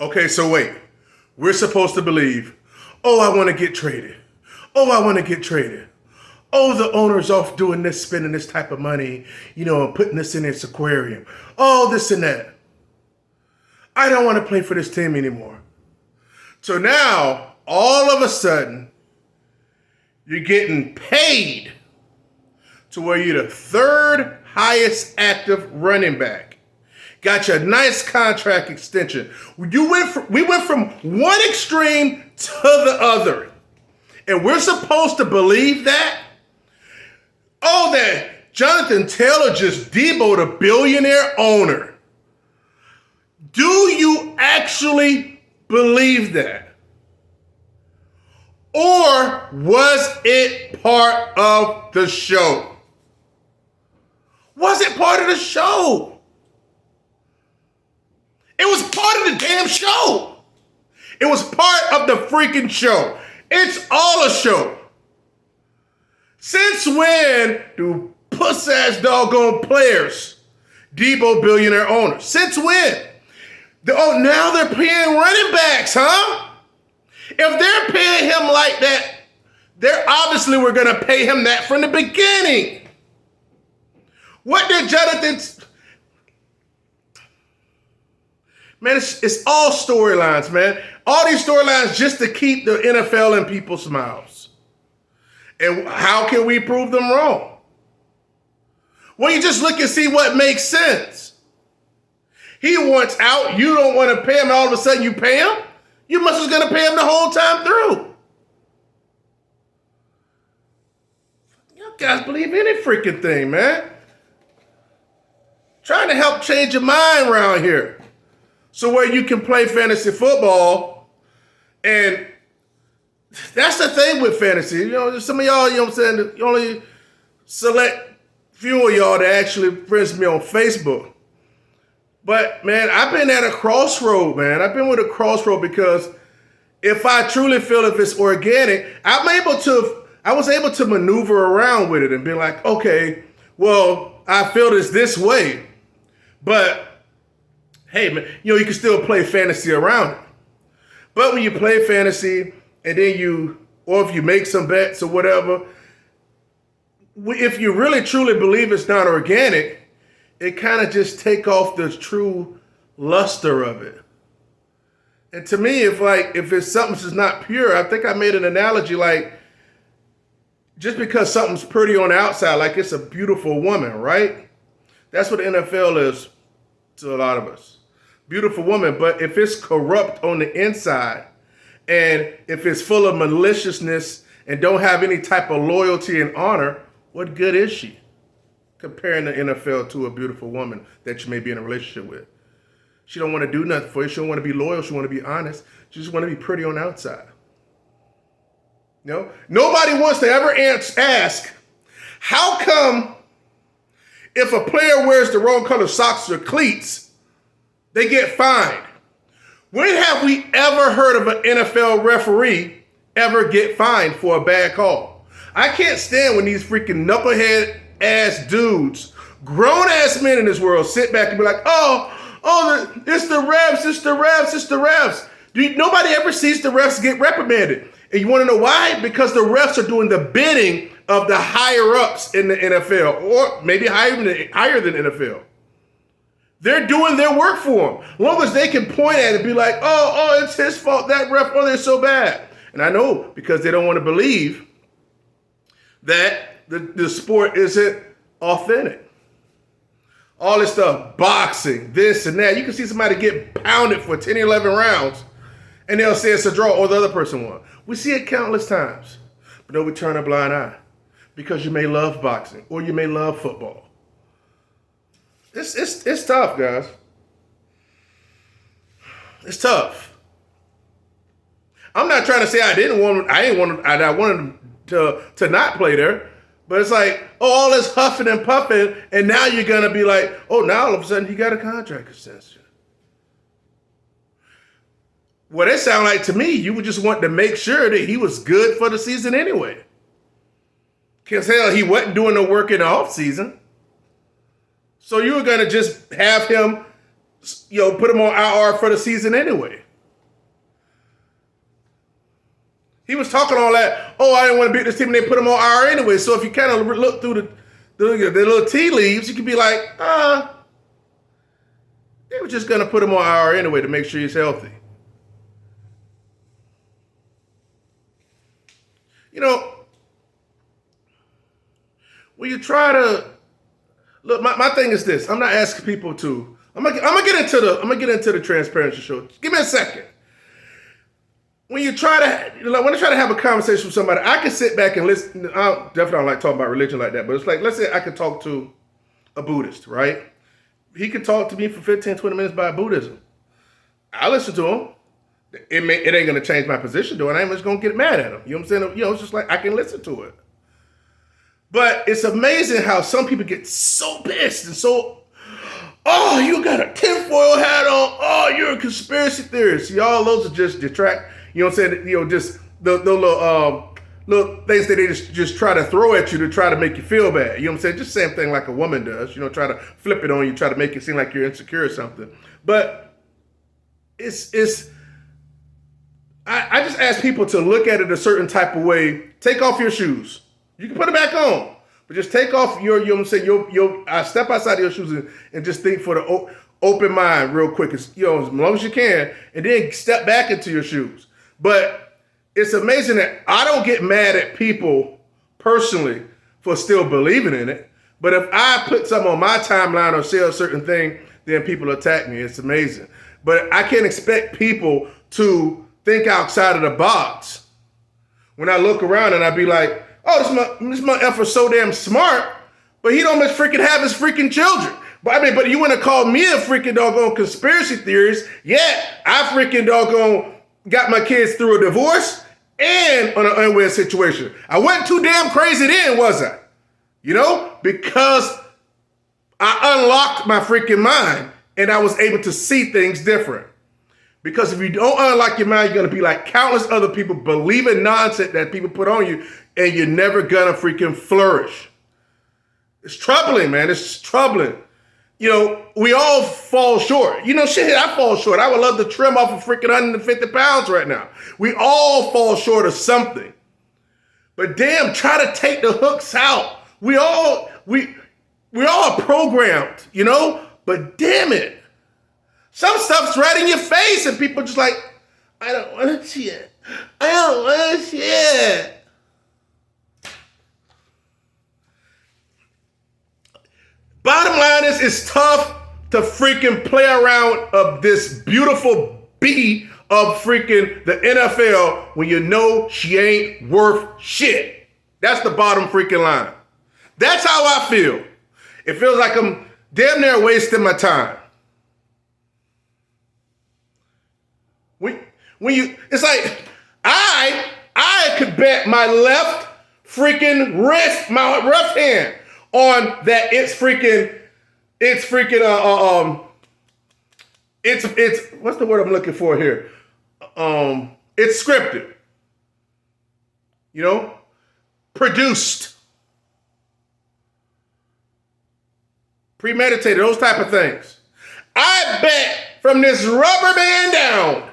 Okay, so wait. We're supposed to believe, oh, I want to get traded. Oh, I want to get traded. Oh, the owner's off doing this, spending this type of money, putting this in its aquarium. Oh, this and that. I don't want to play for this team anymore. So now, all of a sudden, you're getting paid to where you're the third highest active running back. Got your nice contract extension. We went from one extreme to the other. And we're supposed to believe that? Oh, that Jonathan Taylor just Debo the billionaire owner. Do you actually believe that? Or was it part of the show? Was it part of the show? It was part of the damn show. It was part of the freaking show. It's all a show. Since when do puss-ass doggone players Debo billionaire owner? Since when? Now they're paying running backs, huh? If they're paying him like that, they're obviously were going to pay him that from the beginning. What did Jonathan... Man, it's all storylines, man. All these storylines just to keep the NFL in people's mouths. And how can we prove them wrong? Well, you just look and see what makes sense. He wants out, you don't want to pay him, and all of a sudden you pay him? You must have going to pay him the whole time through. You guys believe any freaking thing, man. Trying to help change your mind around here. So where you can play fantasy football, and that's the thing with fantasy. Some of y'all, I'm saying, only select few of y'all that actually friends me on Facebook. But, man, I've been at a crossroad, man. I've been with a crossroad because if I truly feel if it's organic, I was able to maneuver around with it and be like, okay, well, I feel this way. But hey, man, you can still play fantasy around it. But when you play fantasy and then if you make some bets or whatever, if you really truly believe it's not organic, it kind of just take off the true luster of it. And to me, if it's something that's not pure, I think I made an analogy like, just because something's pretty on the outside, like it's a beautiful woman, right? That's what the NFL is to a lot of us. Beautiful woman, but if it's corrupt on the inside and if it's full of maliciousness and don't have any type of loyalty and honor, what good is she? Comparing the NFL to a beautiful woman that you may be in a relationship with. She don't want to do nothing for you. She don't want to be loyal. She want to be honest. She just want to be pretty on the outside. Nobody wants to ever ask, how come if a player wears the wrong color socks or cleats, they get fined? When have we ever heard of an NFL referee ever get fined for a bad call? I can't stand when these freaking knucklehead ass dudes, grown ass men in this world, sit back and be like, it's the refs. Nobody ever sees the refs get reprimanded. And you want to know why? Because the refs are doing the bidding of the higher ups in the NFL, or maybe higher than NFL. They're doing their work for him. As long as they can point at it and be like, oh, it's his fault, that ref, they're so bad. And I know because they don't want to believe that the sport isn't authentic. All this stuff, boxing, this and that. You can see somebody get pounded for 10, 11 rounds, and they'll say it's a draw or the other person won. We see it countless times. But no, we turn a blind eye because you may love boxing or you may love football. It's tough, guys. It's tough. I'm not trying to say I wanted to not play there, but it's like, all this huffing and puffing, and now you're gonna be like, now all of a sudden he got a contract extension. What it sounded like to me, you would just want to make sure that he was good for the season anyway. Because hell, he wasn't doing no work in the off season. So you were going to just have him, put him on IR for the season anyway. He was talking all that, oh, I didn't want to beat this team, and they put him on IR anyway. So if you kind of look through the little tea leaves, you can be like, they were just going to put him on IR anyway to make sure he's healthy. You know, when you try to look, my thing is this. I'm not asking people to. I'm gonna get into the transparency show. Give me a second. When I try to have a conversation with somebody, I can sit back and listen. I definitely don't like talking about religion like that, but it's like, let's say I could talk to a Buddhist, right? He could talk to me for 15, 20 minutes about Buddhism. I listen to him. It ain't gonna change my position, though, and I ain't just gonna get mad at him. You know what I'm saying? You know, it's just like I can listen to it. But it's amazing how some people get so pissed and so, oh, you got a tinfoil hat on. Oh, you're a conspiracy theorist. See, all those are just detract. You know what I'm saying? You know, just the little things that they just try to throw at you to try to make you feel bad. You know what I'm saying? Just the same thing like a woman does. You know, try to flip it on you, try to make it seem like you're insecure or something. But I just ask people to look at it a certain type of way. Take off your shoes. You can put it back on, but just take off you know what I'm saying, step outside of your shoes and just think for the open mind real quick, as long as you can, and then step back into your shoes. But it's amazing that I don't get mad at people personally for still believing in it. But if I put something on my timeline or say a certain thing, then people attack me. It's amazing. But I can't expect people to think outside of the box. When I look around and I be like, oh, this my effort's so damn smart, but he don't just freaking have his freaking children. But you want to call me a freaking doggone conspiracy theorist? Yeah, I freaking doggone got my kids through a divorce and on an unwed situation. I wasn't too damn crazy then, was I? You know, because I unlocked my freaking mind and I was able to see things different. Because if you don't unlock your mind, you're going to be like countless other people believing nonsense that people put on you, and you're never going to freaking flourish. It's troubling, man. It's troubling. You know, we all fall short. You know, shit, I fall short. I would love to trim off a freaking 150 pounds right now. We all fall short of something. But damn, try to take the hooks out. We all are programmed, you know? But damn it. Some stuff's right in your face and people just like, I don't want to see it. I don't want to see it. Bottom line is, it's tough to freaking play around of this beautiful bee of freaking the NFL when you know she ain't worth shit. That's the bottom freaking line. That's how I feel. It feels like I'm damn near wasting my time. It's like I could bet my left freaking wrist, my left hand on that it's what's the word I'm looking for here? It's scripted. You know? Produced. Premeditated, those type of things. I bet from this rubber band down,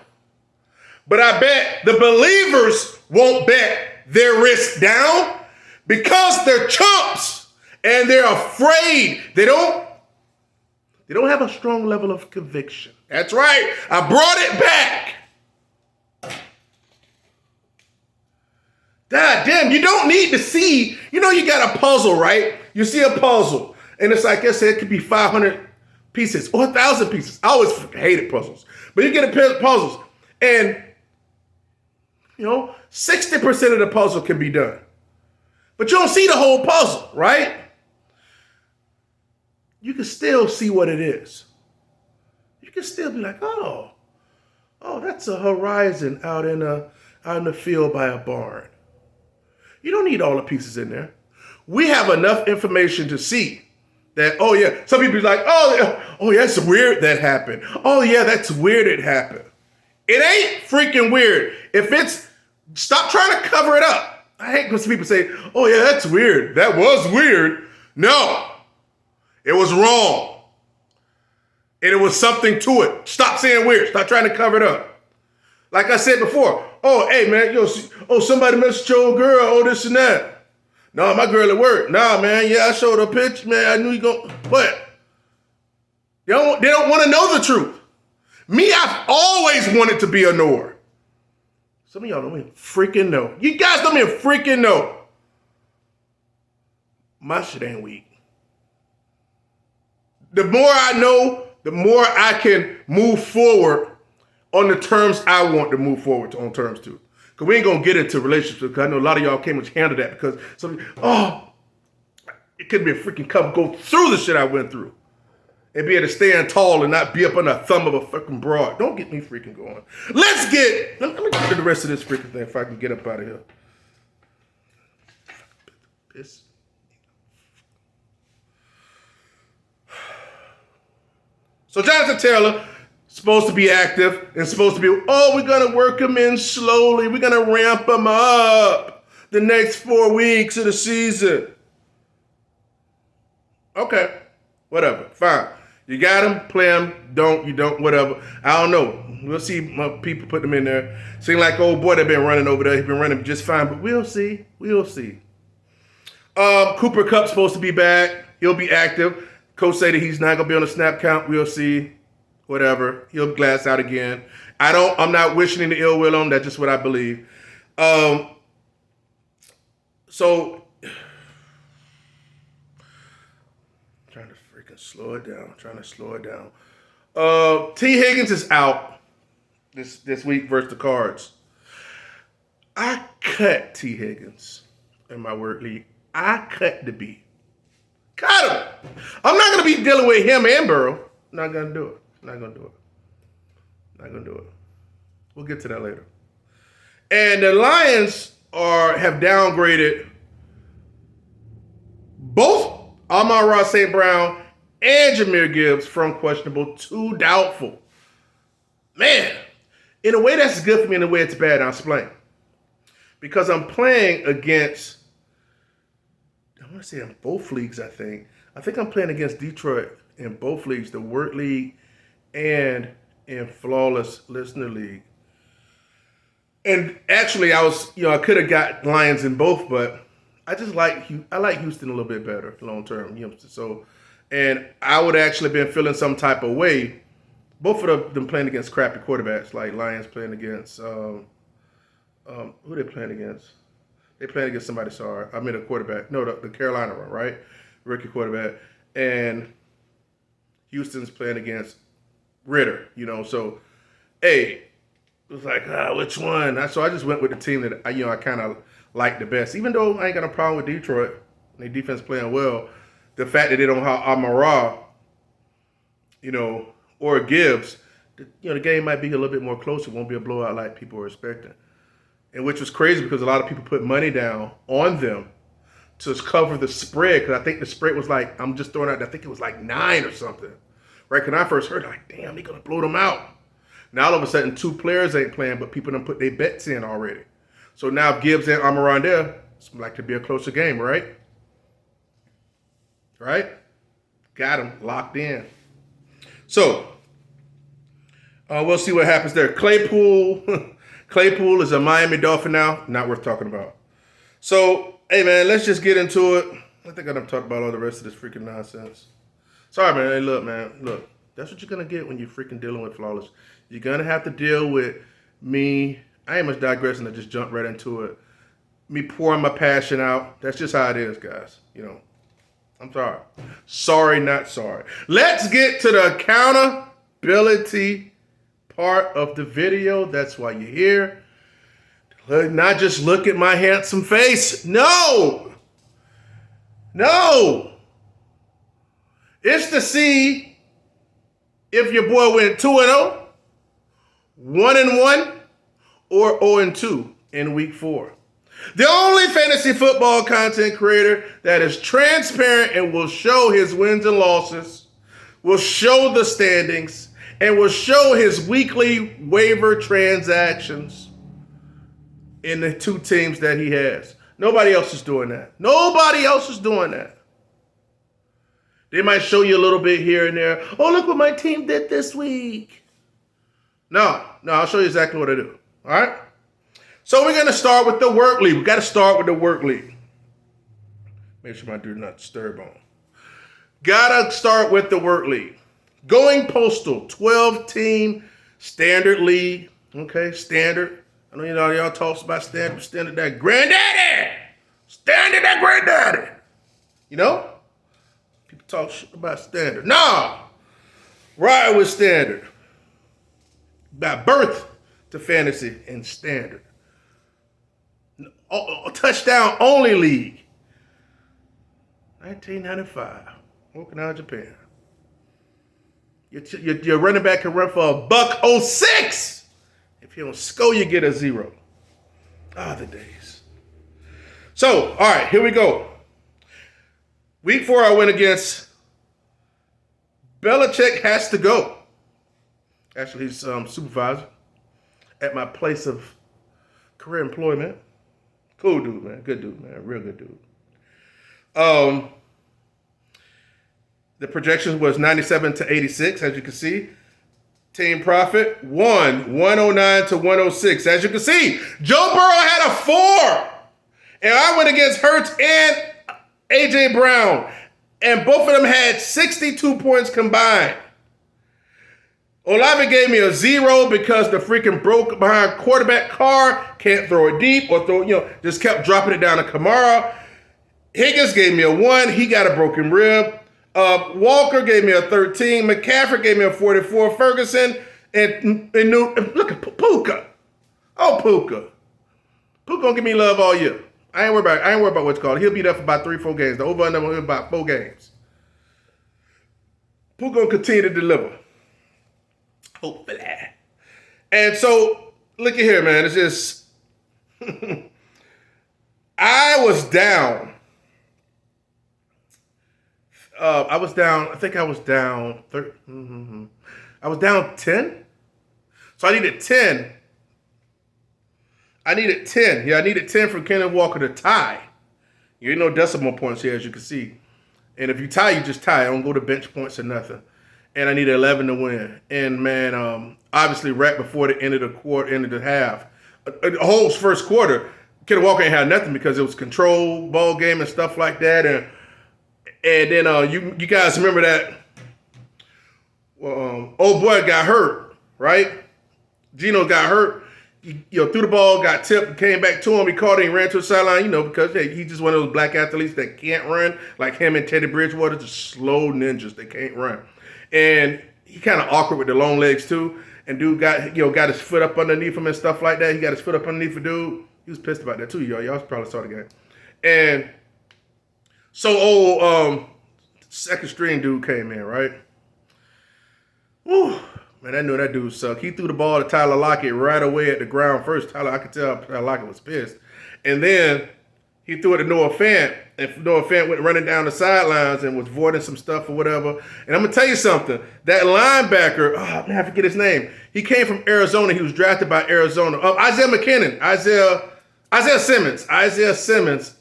but I bet the believers won't bet their risk down because they're chumps and they're afraid. They don't have a strong level of conviction. That's right. I brought it back. God damn, you don't need to see. You know, you got a puzzle, right? You see a puzzle, and it's like I said, it could be 500 pieces or 1,000 pieces. I always hated puzzles. But you get a pair of puzzles, and, you know, 60% of the puzzle can be done. But you don't see the whole puzzle, right? You can still see what it is. You can still be like, oh, that's a horizon out in the field by a barn. You don't need all the pieces in there. We have enough information to see that, oh yeah, some people be like, oh yeah, that's weird that happened. Oh yeah, that's weird it happened. It ain't freaking weird. Stop trying to cover it up. I hate when people say, oh yeah, that's weird. That was weird. No, it was wrong. And it was something to it. Stop saying weird. Stop trying to cover it up. Like I said before, oh, hey, man, somebody messed your girl, oh, this and that. No, my girl at work. Nah, man, yeah, I showed her a picture, man. I knew you going, but they don't want to know the truth. Me, I've always wanted to be a knower. Some of y'all don't even freaking know. You guys don't even freaking know. My shit ain't weak. The more I know, the more I can move forward on the terms I want to move forward on terms to. Because we ain't going to get into relationships, because I know a lot of y'all can't much handle that, because it could be a freaking couple go through the shit I went through and be able to stand tall and not be up on the thumb of a fucking broad. Don't get me freaking going. Let me get to the rest of this freaking thing if I can get up out of here. Piss. So Jonathan Taylor, supposed to be active and supposed to be, we're going to work him in slowly. We're going to ramp him up the next 4 weeks of the season. Okay, whatever, fine. You got him, play him, you don't, whatever. I don't know. We'll see my people put them in there. Seem like old boy that been running over there. He's been running just fine, but we'll see. We'll see. Cooper Kupp's supposed to be back. He'll be active. Coach say that he's not going to be on the snap count. We'll see. Whatever. He'll glass out again. I'm not wishing any ill will on him. That's just what I believe. So, trying to freaking slow it down. T. Higgins is out this week versus the Cards. I cut T. Higgins in my work league. I cut the B. Cut him. I'm not going to be dealing with him and Burrow. Not going to do it. We'll get to that later. And the Lions have downgraded both Amon-Ra St. Brown and Jahmyr Gibbs from questionable to doubtful. Man, in a way that's good for me, in a way it's bad. I'll explain. Because I'm playing against, I want to say in both leagues, I think I'm playing against Detroit in both leagues, the Work League and in Flawless Listener League. And actually, I could have got Lions in both, but I like Houston a little bit better long term. So, and I would actually been feeling some type of way. Both of them playing against crappy quarterbacks, like Lions playing against who they playing against? They playing against somebody. Sorry, I mean a quarterback. No, the Carolina one, right? Rookie quarterback, and Houston's playing against Ritter. So, hey, it was like, which one? So I just went with the team that I kind of like the best. Even though I ain't got a problem with Detroit, their defense playing well, the fact that they don't have Amon-Ra, or Gibbs, the game might be a little bit more closer. It won't be a blowout like people were expecting. And which was crazy because a lot of people put money down on them to cover the spread. Because I think the spread was like, I'm just throwing out, I think it was like 9 or something. Right? When I first heard it, like, damn, they're going to blow them out. Now all of a sudden, 2 players ain't playing, but people done put their bets in already. So now if Gibbs and Amon-Ra there, it's like to be a closer game, right? Right? Got him locked in. So, we'll see what happens there. Claypool is a Miami Dolphin now. Not worth talking about. So, hey, man, let's just get into it. I think I'm talking about all the rest of this freaking nonsense. Sorry, man. Hey, look. That's what you're going to get when you're freaking dealing with Flawless. You're going to have to deal with me. I ain't much digressing. I just jump right into it. Me pouring my passion out. That's just how it is, guys. I'm sorry. Sorry, not sorry. Let's get to the accountability part of the video. That's why you're here. Not just look at my handsome face. No. It's to see if your boy went 2-0, 1-1, or 0-2 in week 4. The only fantasy football content creator that is transparent and will show his wins and losses, will show the standings, and will show his weekly waiver transactions in the 2 teams that he has. Nobody else is doing that. They might show you a little bit here and there. Oh, look what my team did this week. No, I'll show you exactly what I do. All right? So we're going to start with the work league. We got to start with the work league. Make sure my do not disturb on. Got to start with the work league. Going Postal, 12-team standard league. Okay, standard. I know y'all talks about standard that granddaddy. Standard that granddaddy. You know? People talk shit about standard. No. Ride with standard. By birth to fantasy and standard. Touchdown only league. 1995. Okinawa, Japan. Your running back can run for $1.06. If you don't score, you get a 0. Ah, the days. So, all right, here we go. Week 4, I went against Belichick has to go. Actually, he's supervisor at my place of career employment. Cool dude, man. Good dude, man. Real good dude. The projection was 97 to 86, as you can see. Team profit, 109 to 106. As you can see, Joe Burrow had a 4. And I went against Hurts and A.J. Brown. And both of them had 62 points combined. Olave gave me a 0 because the freaking broke behind quarterback Carr can't throw it deep or just kept dropping it down to Kamara. Higgins gave me a 1. He got a broken rib. Walker gave me a 13. McCaffrey gave me a 44. Ferguson and look at Puka. Oh, Puka. Puka gonna give me love all year. I ain't worried about what's called. He'll be there for about 3-4 games. The over under will be about 4 games. Puka gonna continue to deliver. Hopefully. And so, look at here, man. It's just I was down. I was down 10. So I needed 10. Yeah, I needed 10 for Kenneth Walker to tie. You ain't no decimal points here, as you can see. And if you tie, you just tie. I don't go to bench points or nothing. And I needed 11 to win. And, man, obviously right before the end of the half, the whole first quarter, Kenneth Walker ain't had nothing because it was control ball game and stuff like that. And then you guys remember that old boy got hurt, right? Geno got hurt. He threw the ball, got tipped, came back to him. He caught it and ran to the sideline, because he's just one of those black athletes that can't run, like him and Teddy Bridgewater, just slow ninjas. They can't run. And he kind of awkward with the long legs, too. And dude got his foot up underneath him and stuff like that. He got his foot up underneath the dude. He was pissed about that, too, y'all. Y'all probably saw the game. And so second string dude came in, right? Whew. Man, I knew that dude sucked. He threw the ball to Tyler Lockett right away at the ground first. I could tell Tyler Lockett was pissed. And then he threw it to Noah Fant. And Noah Fant went running down the sidelines and was voiding some stuff or whatever. And I'm going to tell you something. That linebacker, I forget his name. He came from Arizona. He was drafted by Arizona. Isaiah McKinnon. Isaiah Simmons.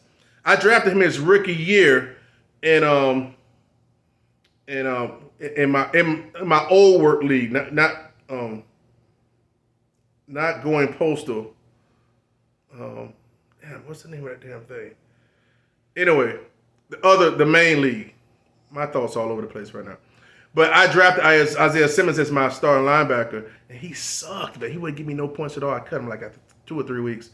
I drafted him his rookie year in my old work league, not going postal. What's the name of that damn thing? Anyway, the main league. My thoughts all over the place right now. But I drafted Isaiah Simmons as my starting linebacker, and he sucked. But he wouldn't give me no points at all. I cut him like after 2 or 3 weeks.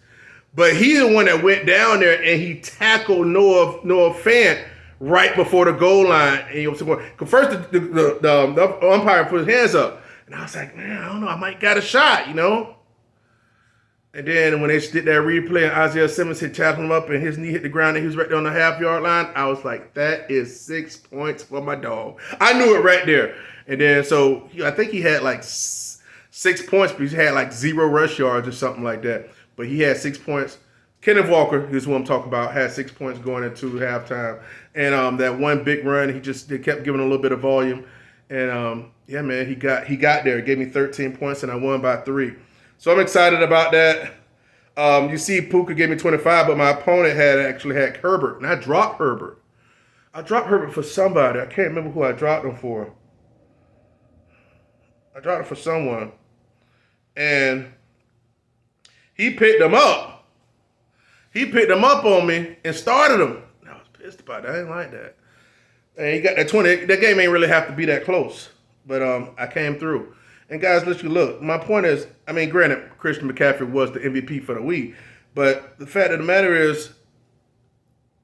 But he's the one that went down there and he tackled Noah Fant right before the goal line. And he was going. First, the umpire put his hands up, and I was like, man, I don't know, I might got a shot, And then when they did that replay and Isaiah Simmons had tackled him up and his knee hit the ground and he was right there on the half-yard line, I was like, that is 6 points for my dog. I knew it right there. And then so I think he had like 6 points, but he had like 0 rush yards or something like that. But he had 6 points. Kenneth Walker, who's who I'm talking about, had 6 points going into halftime. And that one big run, they kept giving a little bit of volume. And yeah, man, he got there. He gave me 13 points and I won by 3. So I'm excited about that. You see Puka gave me 25, but my opponent actually had Herbert. And I dropped Herbert. I dropped Herbert for somebody. I can't remember who I dropped him for. I dropped it for someone. And He picked them up. He picked them up on me and started them. I was pissed about that. I didn't like that. And he got that 20. That game ain't really have to be that close. But I came through. And guys, look. My point is, I mean, granted, Christian McCaffrey was the MVP for the week. But the fact of the matter is,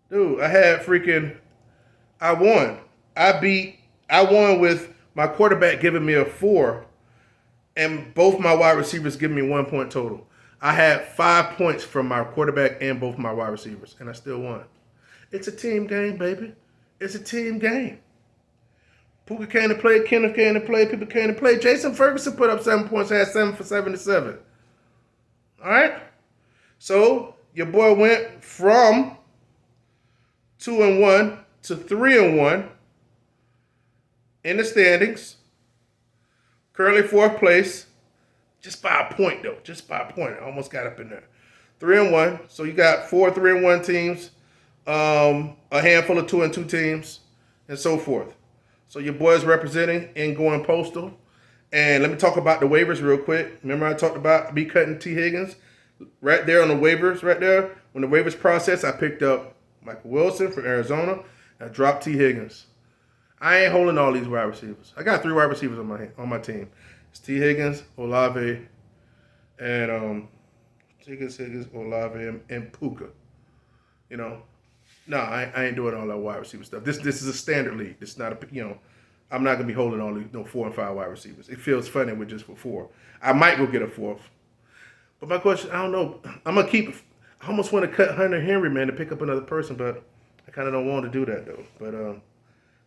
dude, I won. I won with my quarterback giving me a 4 and both my wide receivers giving me 1 point total. I had 5 points from my quarterback and both my wide receivers, and I still won. It's a team game, baby. It's a team game. Puka came to play, Kenneth came to play, people came to play. Jason Ferguson put up 7 points, had 7 for 77. All right? So your boy went from 2-1 to 3-1 in the standings. Currently 4th place. Just by a point, though. Just by a point. I almost got up in there. 3-1. So you got 4 3-1 teams, a handful of 2-2 teams, and so forth. So your boy's representing and going postal. And let me talk about the waivers real quick. Remember I talked about me cutting T. Higgins? Right there on the waivers, right there. When the waivers process, I picked up Michael Wilson from Arizona. I dropped T. Higgins. I ain't holding all these wide receivers. I got 3 wide receivers on my team. It's T. Higgins, Olave, and Higgins, Olave, and Puka. You know, no, I ain't doing all that wide receiver stuff. This is a standard league. It's not I'm not gonna be holding all these 4 and 5 wide receivers. It feels funny with just for 4. I might go get a 4th, but my question, I don't know. I'm gonna keep. I almost want to cut Hunter Henry, man, to pick up another person, but I kind of don't want to do that though. But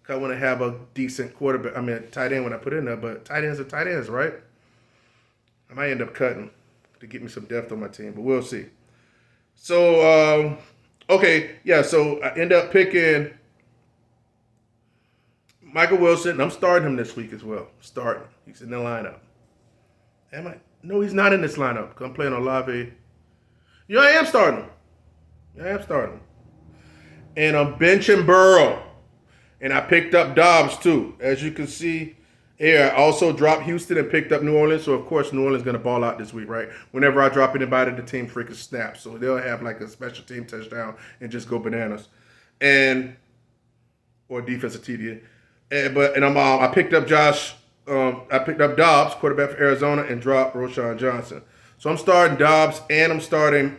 I want to have a decent quarterback. I mean, tight end when I put in there, but tight ends are tight ends, right? I might end up cutting to get me some depth on my team, but we'll see. So, okay, yeah, so I end up picking Michael Wilson, and I'm starting him this week as well. Starting. He's in the lineup. Am I? No, he's not in this lineup because I'm playing Olave. Yeah, I am starting him. And I'm benching Burrow. And I picked up Dobbs, too. As you can see here, I also dropped Houston and picked up New Orleans. So, of course, New Orleans is going to ball out this week, right? Whenever I drop anybody, the team freaking snaps. So, they'll have like a special team touchdown and just go bananas. Or defensive TD. I picked up I picked up Dobbs, quarterback for Arizona, and dropped Roschon Johnson. So, I'm starting Dobbs and I'm starting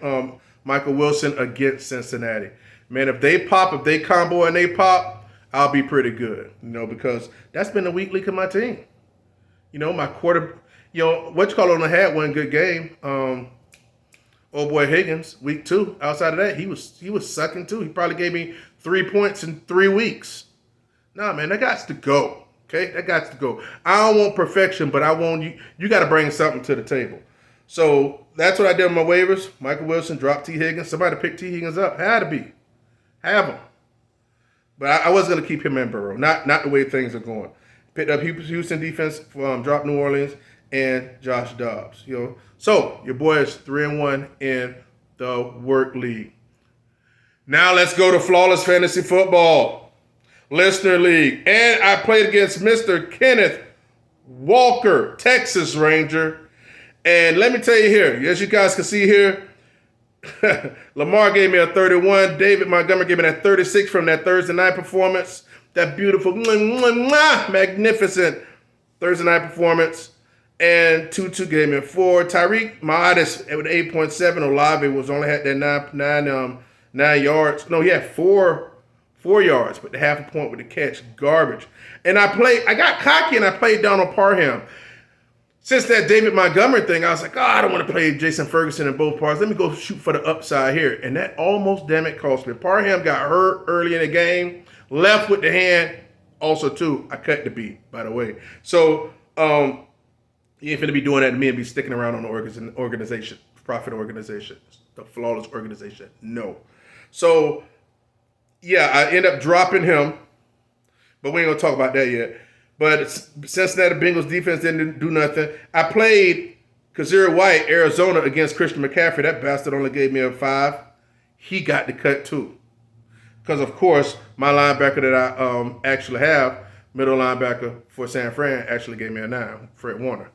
Michael Wilson against Cincinnati. Man, if they combo and they pop, I'll be pretty good, because that's been the weak link of my team. My had one good game. Old boy Higgins, week 2. Outside of that, he was sucking too. He probably gave me 3 points in 3 weeks. Nah, man, that got to go. Okay, that got to go. I don't want perfection, but I want you. You got to bring something to the table. So that's what I did with my waivers. Michael Wilson dropped T. Higgins. Somebody picked T. Higgins up. Had to be. Have him. But I was going to keep him in Burrow, not the way things are going. Picked up Houston defense, dropped New Orleans, and Josh Dobbs. So your boy is 3-1 in the work league. Now let's go to Flawless Fantasy Football, Listener League, and I played against Mr. Kenneth Walker, Texas Ranger. And let me tell you here, as you guys can see here, Lamar gave me a 31. David Montgomery gave me that 36 from that Thursday night performance. That beautiful, magnificent Thursday night performance. And Tutu gave me a 4. Tyreek, modest with 8.7. Olave only had that 9 yards. No, he had 4 yards, but the half a point with the catch. Garbage. And I got cocky and I played Donald Parham. Since that David Montgomery thing, I was like, I don't want to play Jason Ferguson in both parts. Let me go shoot for the upside here. And that almost, damn it, cost me. Parham got hurt early in the game, left with the hand. Also, too, I cut the beat, by the way. So, you ain't finna be doing that to me and be sticking around on the organization, profit organization, the Flawless organization. No. So, yeah, I end up dropping him, but we ain't going to talk about that yet. But Cincinnati Bengals defense didn't do nothing. I played Kazir White, Arizona, against Christian McCaffrey. That bastard only gave me a 5. He got the cut too. Because, of course, my linebacker that I actually have, middle linebacker for San Fran, actually gave me a 9, Fred Warner.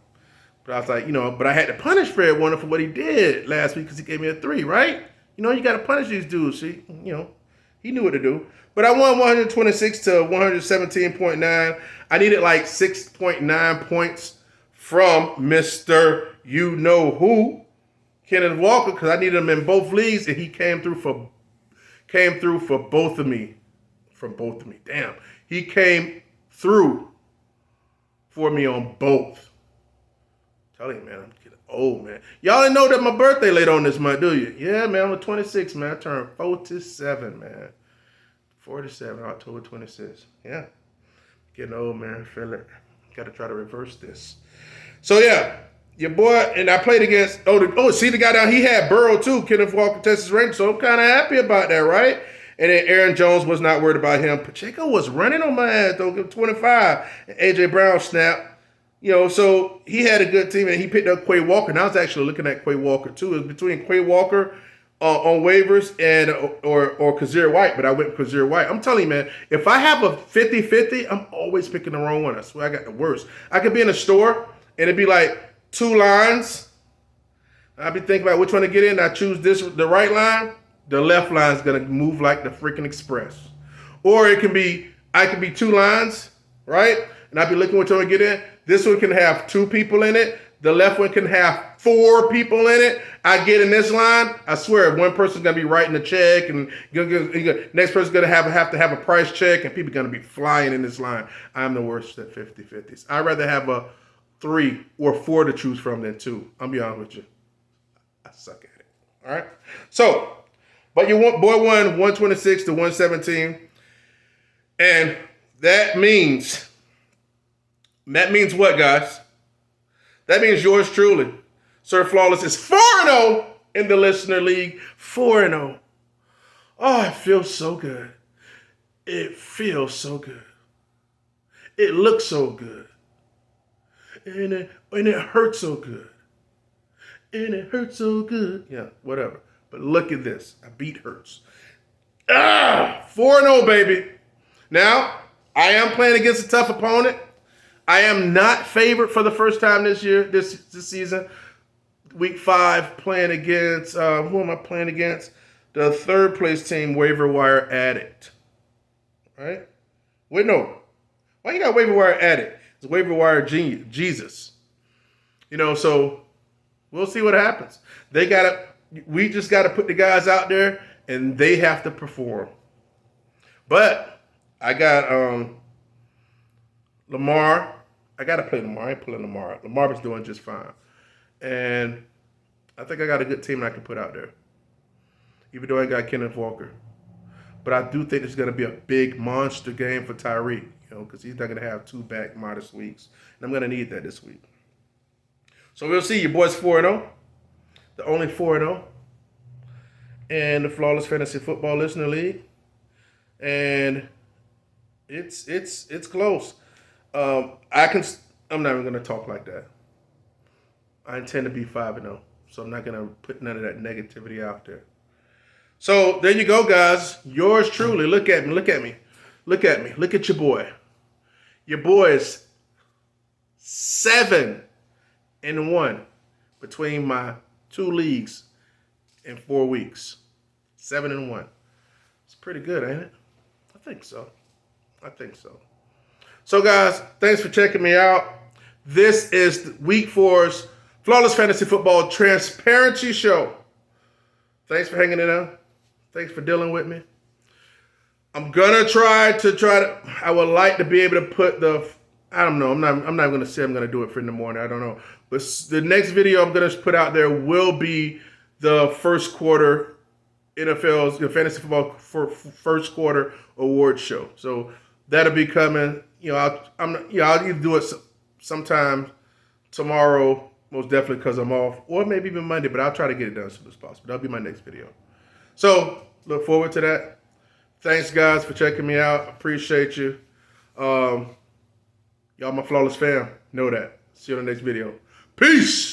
But I was like, but I had to punish Fred Warner for what he did last week because he gave me a 3, right? You got to punish these dudes. See, he knew what to do. But I won 126 to 117.9. I needed like 6.9 points from Mr. You-Know-Who, Kenneth Walker, because I needed him in both leagues, and he came through for both of me. From both of me. Damn. He came through for me on both. Tell you, man, I'm getting old, man. Y'all didn't know that my birthday later on this month, do you? Yeah, man, I'm the 26th, man. I turned 47, man. 47, October 26th. Yeah. Getting old, man. Feel it. Got to try to reverse this. So, yeah. Your boy, and I played against, see the guy down, he had Burrow too, Kenneth Walker, Texas Rangers, so I'm kind of happy about that, right? And then Aaron Jones was not worried about him. Pacheco was running on my ass, though, 25. And A.J. Brown snapped. So he had a good team, and he picked up Quay Walker. And I was actually looking at Quay Walker, too. It was between Quay Walker on waivers and or Kazir White, but I went with Kazir White. I'm telling you, man, if I have a 50-50, I'm always picking the wrong one. I swear I got the worst. I could be in a store, and it'd be like 2 lines. I'd be thinking about which one to get in. I choose the right line. The left line is going to move like the freaking express. Or I could be 2 lines, right? And I'd be looking which one to get in. This one can have 2 people in it. The left one can have 4 people in it. I get in this line. I swear, one person's going to be writing a check, and next person's going to have to have a price check, and people are going to be flying in this line. I'm the worst at 50-50s. I'd rather have a 3 or 4 to choose from than 2. I'll be honest with you. I suck at it. All right? So, but your boy won 126 to 117. And that means what, guys? That means yours truly, Sir Flawless, is 4-0 in the Listener League. 4-0. Oh, it feels so good. It feels so good. It looks so good. And it hurts so good. And it hurts so good. Yeah, whatever. But look at this. I beat Hurts. 4-0, baby. Now, I am playing against a tough opponent. I am not favored for the first time this year, this season. Week 5, playing against, who am I playing against? The 3rd place team, Waiver Wire Addict. Right? Wait, no. Why you got Waiver Wire Addict? It's Waiver Wire Jesus. So we'll see what happens. We just got to put the guys out there, and they have to perform. But I got Lamar. I got to play Lamar. I ain't pulling Lamar. Lamar was doing just fine. And I think I got a good team that I can put out there, even though I got Kenneth Walker. But I do think it's going to be a big monster game for Tyreek, because he's not going to have 2 back modest weeks. And I'm going to need that this week. So we'll see. Your boys 4-0. The only 4-0 in the Flawless Fantasy Football Listener League. And it's close. I'm not even going to talk like that. I intend to be 5-0. So I'm not going to put none of that negativity out there. So there you go, guys. Yours truly. Look at me. Look at me. Look at me. Look at your boy. Your boy is 7-1 between my 2 leagues in 4 weeks. 7-1. It's pretty good, ain't it? I think so. So, guys, thanks for checking me out. This is Week 4's Flawless Fantasy Football Transparency Show. Thanks for hanging in there. Thanks for dealing with me. I'm gonna try to. I would like to be able to put I don't know. I'm not going to say I'm going to do it for in the morning. I don't know. But the next video I'm going to put out there will be the first quarter NFL's fantasy football for first quarter award show. So that'll be coming. I'll either do it sometime tomorrow, most definitely because I'm off, or maybe even Monday. But I'll try to get it done as soon as possible. That'll be my next video. So look forward to that. Thanks, guys, for checking me out. Appreciate you. Y'all my Flawless fam. Know that. See you on the next video. Peace.